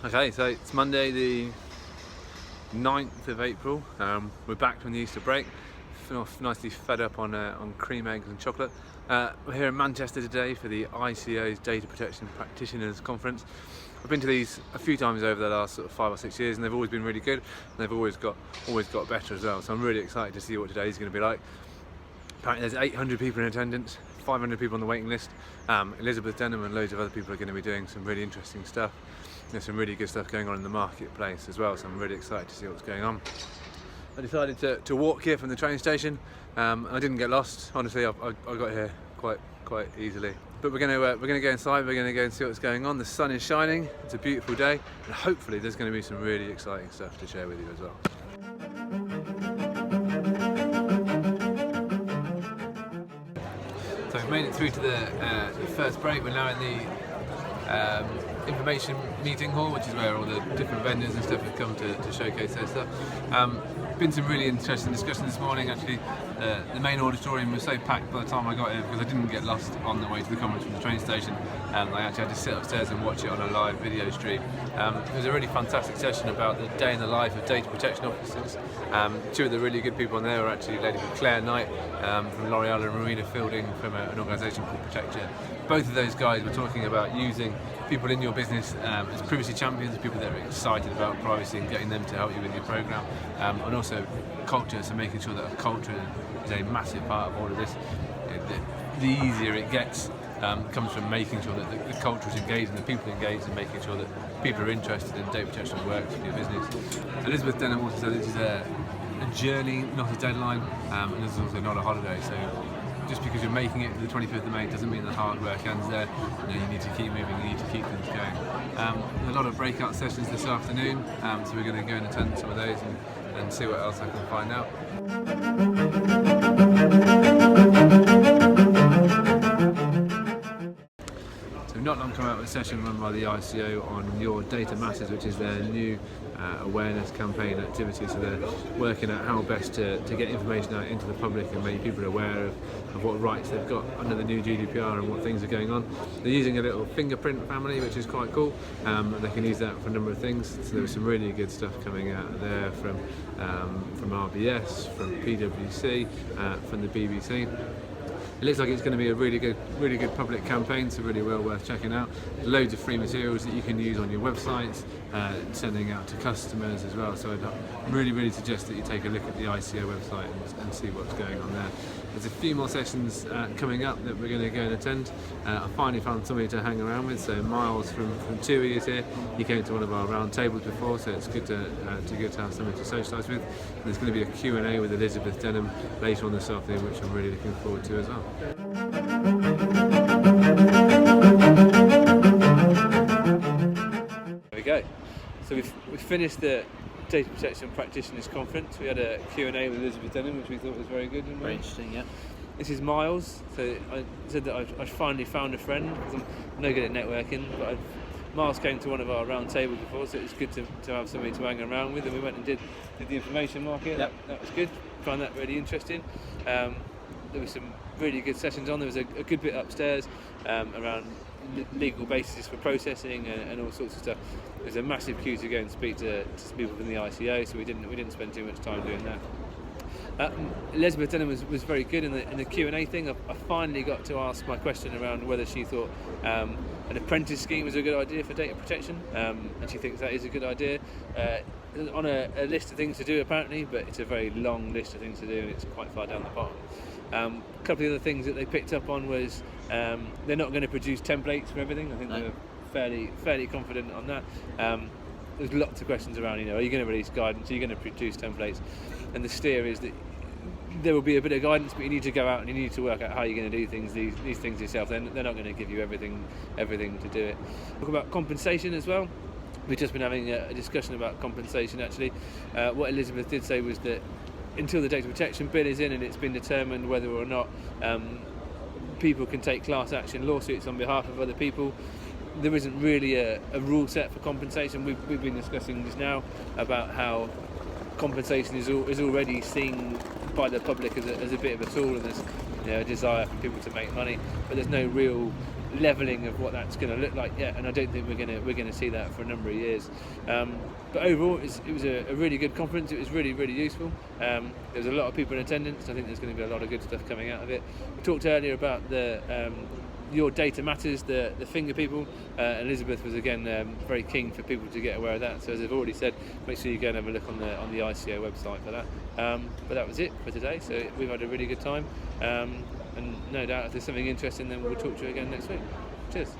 Okay, so it's Monday the 9th of April. We're back from the Easter break, nicely fed up on cream eggs and chocolate. We're here in Manchester today for the ICO's Data Protection Practitioners Conference. I've been to these a few times over the last sort of 5 or 6 years, and they've always been really good, and they've always got better as well. So I'm really excited to see what today's going to be like. Apparently there's 800 people in attendance, 500 people on the waiting list. Elizabeth Denham and loads of other people are going to be doing some really interesting stuff. There's some really good stuff going on in the marketplace as well, so I'm really excited to see what's going on. I decided to walk here from the train station. I didn't get lost. Honestly, I got here quite easily. But we're going to go inside. We're going to go and see what's going on. The sun is shining. It's a beautiful day, and hopefully there's going to be some really exciting stuff to share with you as well. So we've made it through to the first break. We're now in the information meeting hall, which is where all the different vendors and stuff have come to showcase their stuff. Been some really interesting discussion this morning. Actually, the main auditorium was so packed by the time I got here because I didn't get lost on the way to the conference from the train station. I actually had to sit upstairs and watch it on a live video stream. It was a really fantastic session about the day in the life of data protection officers. Two of the really good people on there were actually a lady called Claire Knight from L'Oreal and Marina Fielding from an organisation called Protecture. Both of those guys were talking about using people in your business as privacy champions, people that are excited about privacy and getting them to help you with your program, and also culture, so making sure that culture is a massive part of all of this. The easier it gets comes from making sure that the culture is engaged and the people are engaged, and making sure that people are interested in data protection works for your business. Elizabeth Denham also said this is a journey, not a deadline, and this is also not a holiday. So just because you're making it to the 25th of May doesn't mean the hard work ends there. You need to keep moving, you need to keep things going. A lot of breakout sessions this afternoon, so we're going to go and attend some of those and see what else I can find out. So we've not long come out with a session run by the ICO on Your Data Matters, which is their new awareness campaign activity. So they're working out how best to get information out into the public and make people aware of what rights they've got under the new GDPR and what things are going on. They're using a little fingerprint family, which is quite cool, and they can use that for a number of things. So there was some really good stuff coming out there from RBS, from PwC, from the BBC. It looks like it's going to be a really good public campaign, so really well worth checking out. Loads of free materials that you can use on your websites, sending out to customers as well. So I'd really suggest that you take a look at the ICO website and see what's going on there. There's a few more sessions coming up that we're going to go and attend. I finally found somebody to hang around with. So Miles from TUI is here. He came to one of our round tables before, so it's good to have somebody to socialise with. And there's going to be a Q&A with Elizabeth Denham later on this afternoon, which I'm really looking forward to as well. There we go. So we've finished the Data Protection Practitioners Conference. We had a Q&A with Elizabeth Denham, which we thought was very good. Very interesting, yeah. This is Miles. So I said that I finally found a friend, because I'm no good at networking, but Miles came to one of our round tables before, so it was good to have somebody to hang around with, and we went and did the information market. Yep. That was good. Found that really interesting. There were some really good sessions on. There was a good bit upstairs around legal basis for processing and all sorts of stuff. There's a massive queue to go and speak to people from the ICO, so we didn't spend too much time doing that. Elizabeth Denham was very good in the Q&A thing. I finally got to ask my question around whether she thought an apprentice scheme was a good idea for data protection, and she thinks that is a good idea. On a list of things to do apparently, but it's a very long list of things to do and it's quite far down the bottom. A couple of other things that they picked up on was they're not going to produce templates for everything. I think they were fairly confident on that. There's lots of questions around, are you going to release guidance? Are you going to produce templates? And the steer is that there will be a bit of guidance, but you need to go out and you need to work out how you're going to do these things yourself. They're not going to give you everything to do it. Talk about compensation as well. We've just been having a discussion about compensation actually. What Elizabeth did say was that until the data protection bill is in and it's been determined whether or not people can take class action lawsuits on behalf of other people, there isn't really a rule set for compensation. We've been discussing just now about how compensation is already seen by the public as a bit of a tool, and there's a desire for people to make money, but there's no real levelling of what that's going to look like yet, and I don't think we're going to see that for a number of years. But overall, it was a really good conference. It was really, really useful. There was a lot of people in attendance. I think there's going to be a lot of good stuff coming out of it. We talked earlier about the Your Data Matters, the finger people. Elizabeth was again very keen for people to get aware of that. So as I've already said, make sure you go and have a look on the ICO website for that. But that was it for today. So we've had a really good time, and no doubt if there's something interesting, then we'll talk to you again next week. Cheers.